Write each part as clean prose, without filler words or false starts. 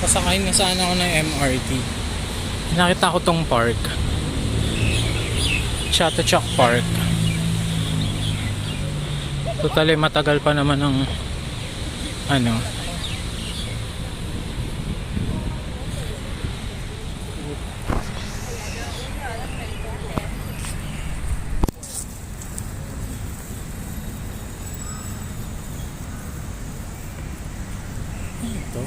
Pasakayin na sana ako ng MRT. Nakita ko tong park. Chatuchak Park. Totally matagal pa naman ang ano. Ito.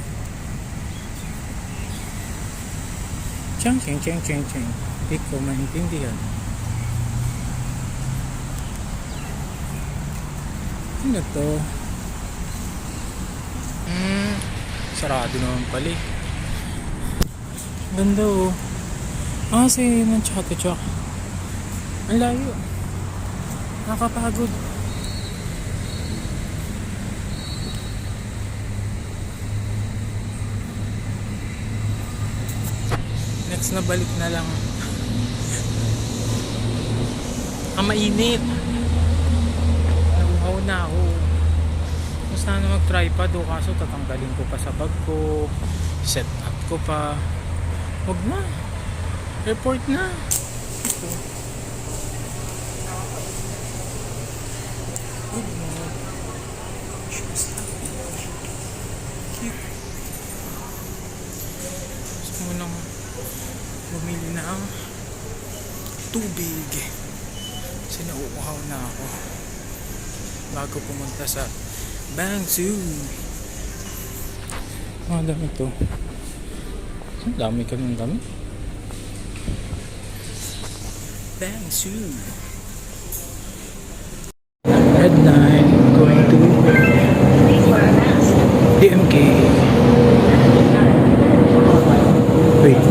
Chang ching ching ching ching. Hindi ko maintindihan. Ano to? Sarado naman pala eh. Ganda oh. Kasi ng Chatuchak. Ang layo. Nakakapagod. Next na balik na lang. Mainit. Nauhaw na ako. Mas na mag-tripod o kaso tatanggalin ko pa sa bag ko. Set up ko pa. Huwag na. Airport na. Ito. Good morning. Cute. Gusto mo nang bumili na ang tubig. Kasi nauuhaw na ako bago pumunta sa Bangsu. Ang dami ito. Ang dami kami ng dami. Bangsu. Red line going to DMK. Wait.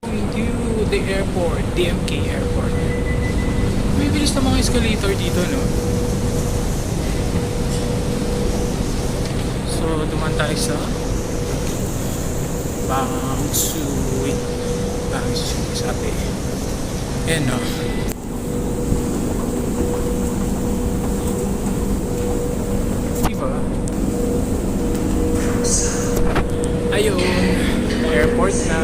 Going to the airport, DMK airport. May bilis na mga escalator dito, no? So, duman tayo sa Bangsu. Bangsu, sabi. Ayan, no? Diba? Ayun. Airport na.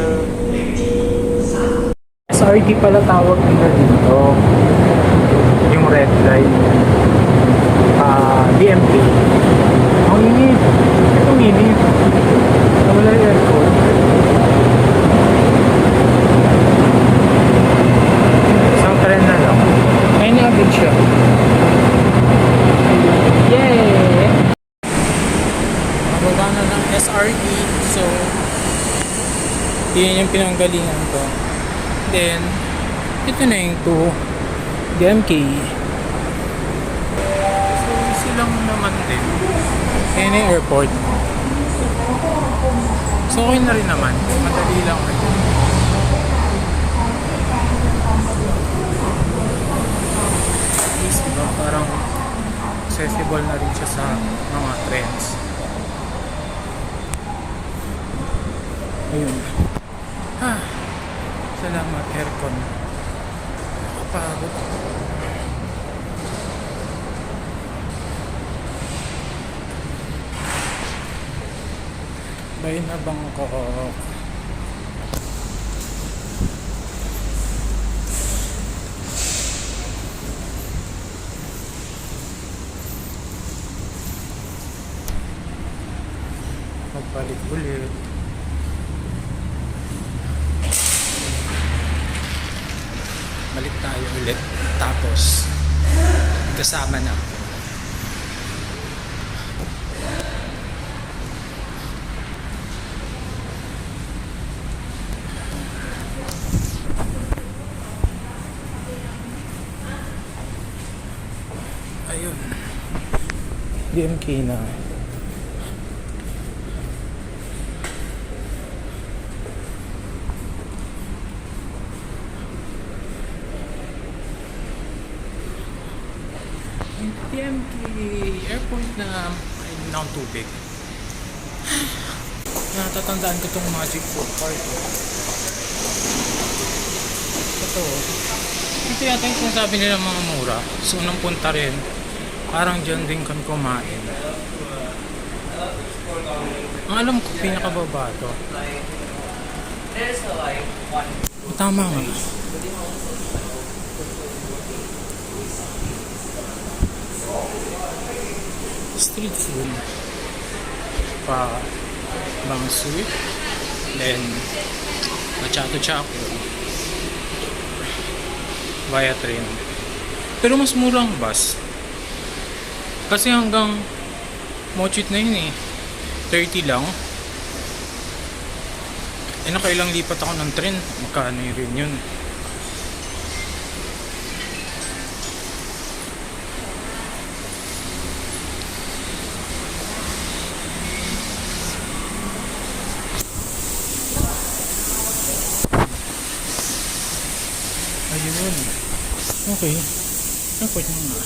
SRT pala tawag nila dito. Yung red line. DMK. Ang init. Itong init. Wala yung aircon. Isang tren na lang. Ayun na agad siya. Yay! Mababa na ng SRT. So, yun yung pinanggalingan ko. Then, ito na yung to DMK. So, silang naman din. Ayan yung airport. So, okay na rin naman. Madali lang rin. At least, diba, parang accessible na rin siya sa mga trends. Ayun. Salamat, aircon. Nakapagod. Bay na Bangkok. Magbalik ulit. Balik tayo ulit. Tapos kasama na. Ayun. DMK na. DMK airport na ayun na ang tubig. Natatandaan ko itong magic food cart. Ito. Ito yata yung sinasabi nila mga mura. So nang punta rin, parang dyan din kami kumain. Ang alam ko, pinakababa to. Tama nga. Street food. Pa bang sweet. Then, machato-chato. Via train. Pero mas mura ang bus. Kasi hanggang Mochit na yun eh. 30 lang. Eh nakailang lipat ako ng train. Magkano rin yun. Ayun. Okay. Airport na nga.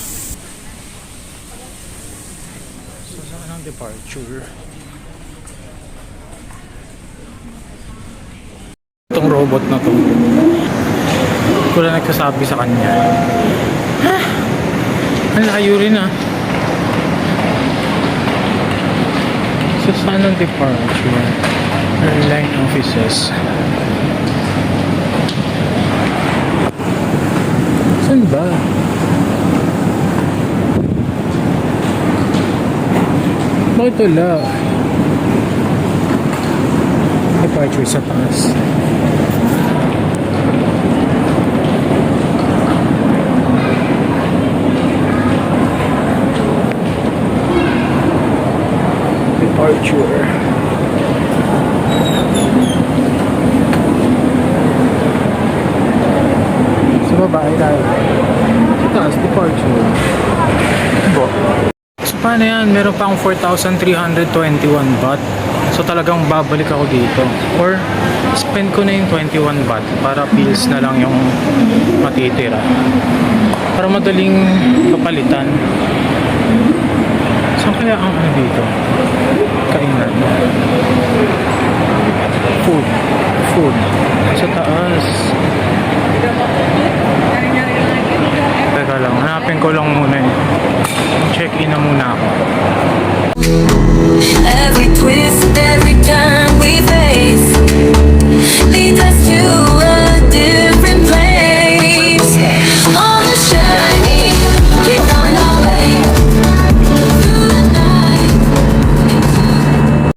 So saan ang departure? Itong robot na to. Ko lang nagsasabi sa kanya. Ha? Ang layo rin ah. So saan ang departure? Airline offices. Saan ba? Bakit wala? Departure sa taas. Departure. Sa baba ay tayo. Sa taas, departure. Bo. So paano yan? Meron pa akong 4,321 baht. So talagang babalik ako dito. Or spend ko na yung 21 baht para pills na lang yung matitira. Para madaling kapalitan. Saan kaya ang ano dito? Kainan. Food. Food. Sa taas. Teka lang, hanapin ko lang muna eh.